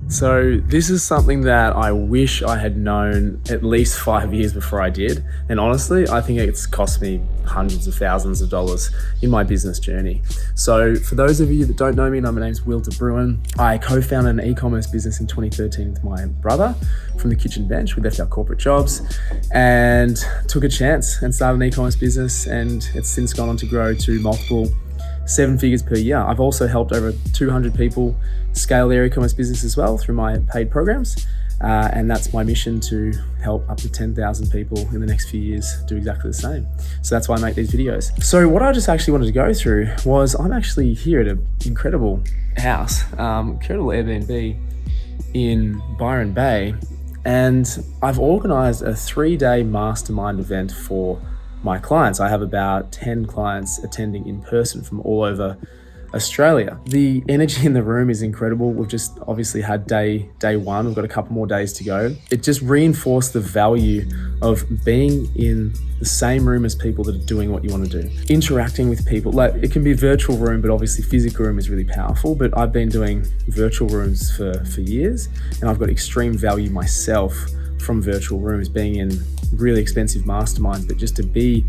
So this is something that I wish I had known at least 5 years before I did. And honestly, I think it's cost me hundreds of thousands of dollars in my business journey. So for those of you that don't know me, my name's Will de Bruin. I co-founded an e-commerce business in 2013 with my brother from the kitchen bench. We left our corporate jobs and took a chance and started an e-commerce business. And it's since gone on to grow to multiple 7 figures per year. I've also helped over 200 people scale their e-commerce business as well through my paid programs. And that's my mission, to help up to 10,000 people in the next few years do exactly the same. So that's why I make these videos. So what I just actually wanted to go through was, I'm actually here at an incredible house, incredible Airbnb in Byron Bay. And I've organized a 3-day mastermind event for my clients. I have about 10 clients attending in person from all over Australia. The energy in the room is incredible. We've just obviously had day one. We've got a couple more days to go. It just reinforced the value of being in the same room as people that are doing what you want to do. Interacting with people, like it can be a virtual room, but obviously physical room is really powerful. But I've been doing virtual rooms for years, and I've got extreme value myself from virtual rooms, being in really expensive masterminds, but just to be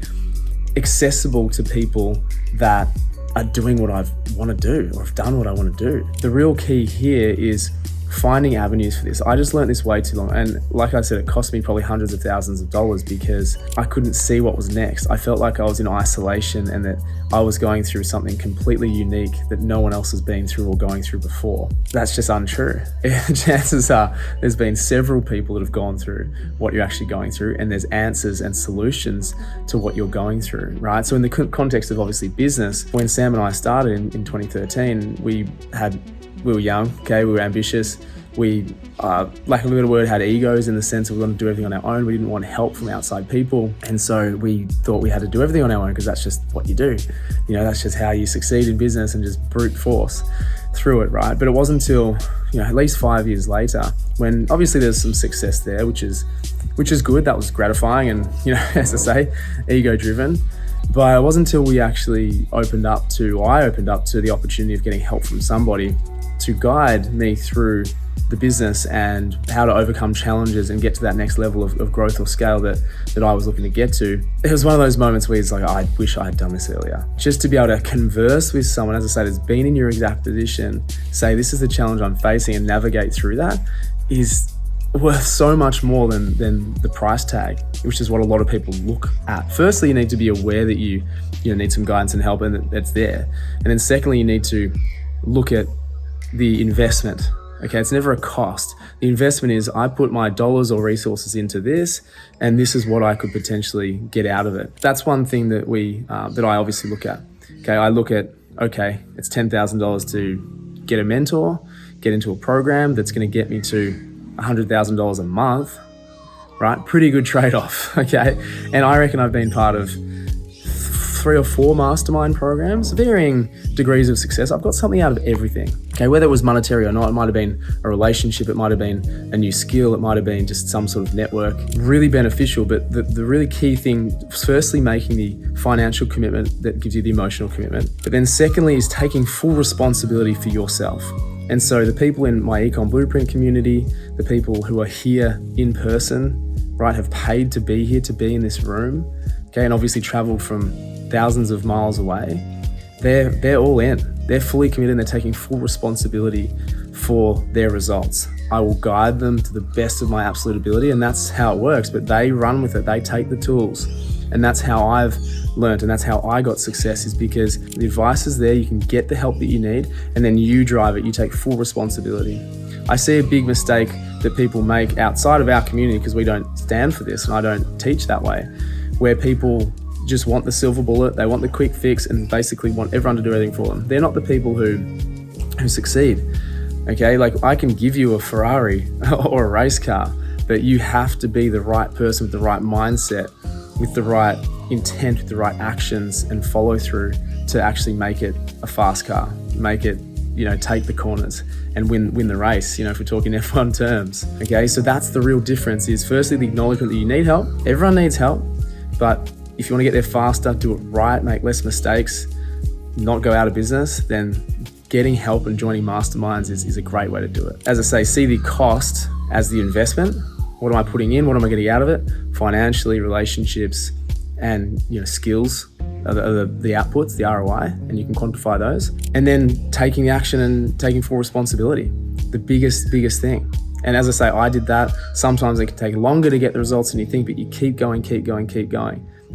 accessible to people that are doing what I want to do, or have done what I want to do. The real key here is finding avenues for this. I just learned this way too long. And like I said, it cost me probably hundreds of thousands of dollars because I couldn't see what was next. I felt like I was in isolation and that I was going through something completely unique that no one else has been through or going through before. That's just untrue. Chances are there's been several people that have gone through what you're actually going through, and there's answers and solutions to what you're going through, right? So in the context of obviously business, when Sam and I started in 2013, we were young, okay, we were ambitious. We, like a little word, had egos in the sense of we wanted to do everything on our own. We didn't want help from outside people. And so we thought we had to do everything on our own because that's just what you do. You know, that's just how you succeed in business, and just brute force through it, right? But it wasn't until, at least 5 years later, when obviously there's some success there, which is good. That was gratifying and, as I say, ego driven. But it wasn't until I opened up to the opportunity of getting help from somebody to guide me through the business and how to overcome challenges and get to that next level of growth or scale that I was looking to get to. It was one of those moments where it's like, I wish I had done this earlier. Just to be able to converse with someone, as I say, that's been in your exact position, say, this is the challenge I'm facing, and navigate through that, is worth so much more than the price tag, which is what a lot of people look at. Firstly, you need to be aware that you need some guidance and help, and that's there. And then secondly, you need to look at the investment. Okay, it's never a cost. The investment is, I put my dollars or resources into this, and this is what I could potentially get out of it. That's one thing that I obviously look at. Okay, I look at, it's $10,000 to get a mentor, get into a program that's going to get me to $100,000 a month, right? Pretty good trade-off, okay? And I reckon I've been part of 3 or 4 mastermind programs, varying degrees of success. I've got something out of everything, okay? Whether it was monetary or not, it might have been a relationship, it might have been a new skill, it might have been just some sort of network, really beneficial. But the really key thing, firstly, making the financial commitment that gives you the emotional commitment. But then secondly is taking full responsibility for yourself. And so the people in my Ecom Blueprint community, the people who are here in person, right, have paid to be here, to be in this room, okay, and obviously traveled from thousands of miles away, they're all in. They're fully committed, and they're taking full responsibility for their results. I will guide them to the best of my absolute ability, and that's how it works. But they run with it. They take the tools. And that's how I've learned, and that's how I got success, is because the advice is there. You can get the help that you need, and then you drive it. You take full responsibility. I see a big mistake that people make outside of our community, because we don't stand for this and I don't teach that way, where people just want the silver bullet, they want the quick fix, and basically want everyone to do everything for them. They're not the people who succeed. Okay, like I can give you a Ferrari or a race car, but you have to be the right person with the right mindset, with the right intent, with the right actions and follow through to actually make it a fast car, make it, take the corners and win the race, if we're talking F1 terms. Okay, so that's the real difference, is firstly the acknowledgement that you need help. Everyone needs help, but if you want to get there faster, do it right, make less mistakes, not go out of business, then getting help and joining masterminds is a great way to do it. As I say, see the cost as the investment. What am I putting in? What am I getting out of it? Financially, relationships, and skills are the outputs, the ROI, and you can quantify those. And then taking the action and taking full responsibility, the biggest thing. And as I say, I did that. Sometimes it can take longer to get the results than you think, but you keep going.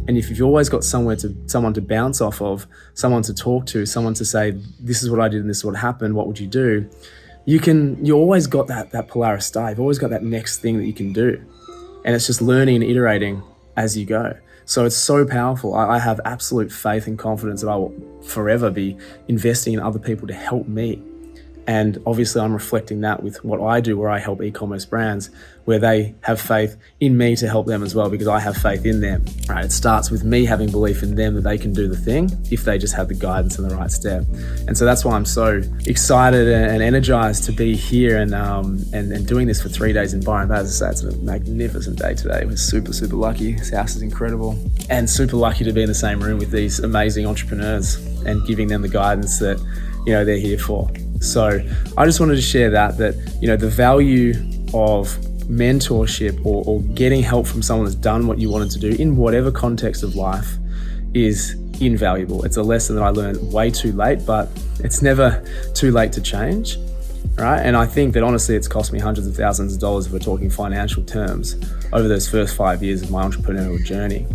And if you've always got someone to bounce off of, someone to talk to, someone to say, this is what I did and this is what happened, what would you do? You always got that Polaris star. You've always got that next thing that you can do. And it's just learning and iterating as you go. So it's so powerful. I have absolute faith and confidence that I will forever be investing in other people to help me. And obviously I'm reflecting that with what I do, where I help e-commerce brands, where they have faith in me to help them as well, because I have faith in them. Right? It starts with me having belief in them that they can do the thing if they just have the guidance and the right step. And so that's why I'm so excited and energized to be here and doing this for 3 days in Byron Bay. As I say, it's a magnificent day today. We're super lucky. This house is incredible, and super lucky to be in the same room with these amazing entrepreneurs and giving them the guidance that they're here for. So I just wanted to share that the value of mentorship or getting help from someone that's done what you wanted to do in whatever context of life is invaluable. It's a lesson that I learned way too late, but it's never too late to change, right? And I think that honestly, it's cost me hundreds of thousands of dollars if we're talking financial terms over those first 5 years of my entrepreneurial journey.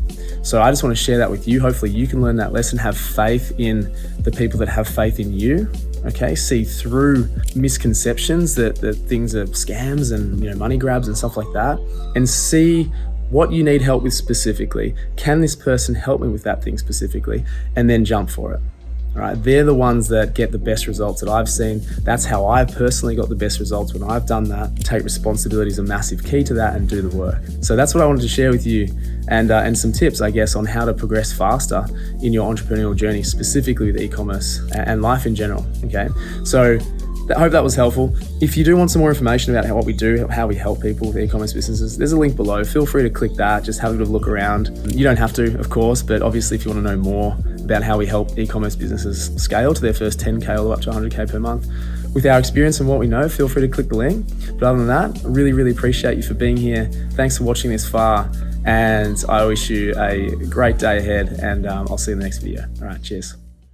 So I just want to share that with you. Hopefully you can learn that lesson, have faith in the people that have faith in you. Okay, see through misconceptions that things are scams and money grabs and stuff like that, and see what you need help with specifically. Can this person help me with that thing specifically? And then jump for it. All right, they're the ones that get the best results that I've seen. That's how I've personally got the best results when I've done that. Take responsibility is a massive key to that, and do the work. So that's what I wanted to share with you, and some tips, I guess, on how to progress faster in your entrepreneurial journey, specifically with e-commerce and life in general. Okay, so I hope that was helpful. If you do want some more information about what we do, how we help people with e-commerce businesses, there's a link below. Feel free to click that. Just have a bit of a look around. You don't have to, of course, but obviously if you want to know more about how we help e-commerce businesses scale to their first 10K all the way up to 100K per month with our experience and what we know, feel free to click the link. But other than that, I really appreciate you for being here. Thanks for watching this far, and I wish you a great day ahead, and I'll see you in the next video. All right, cheers.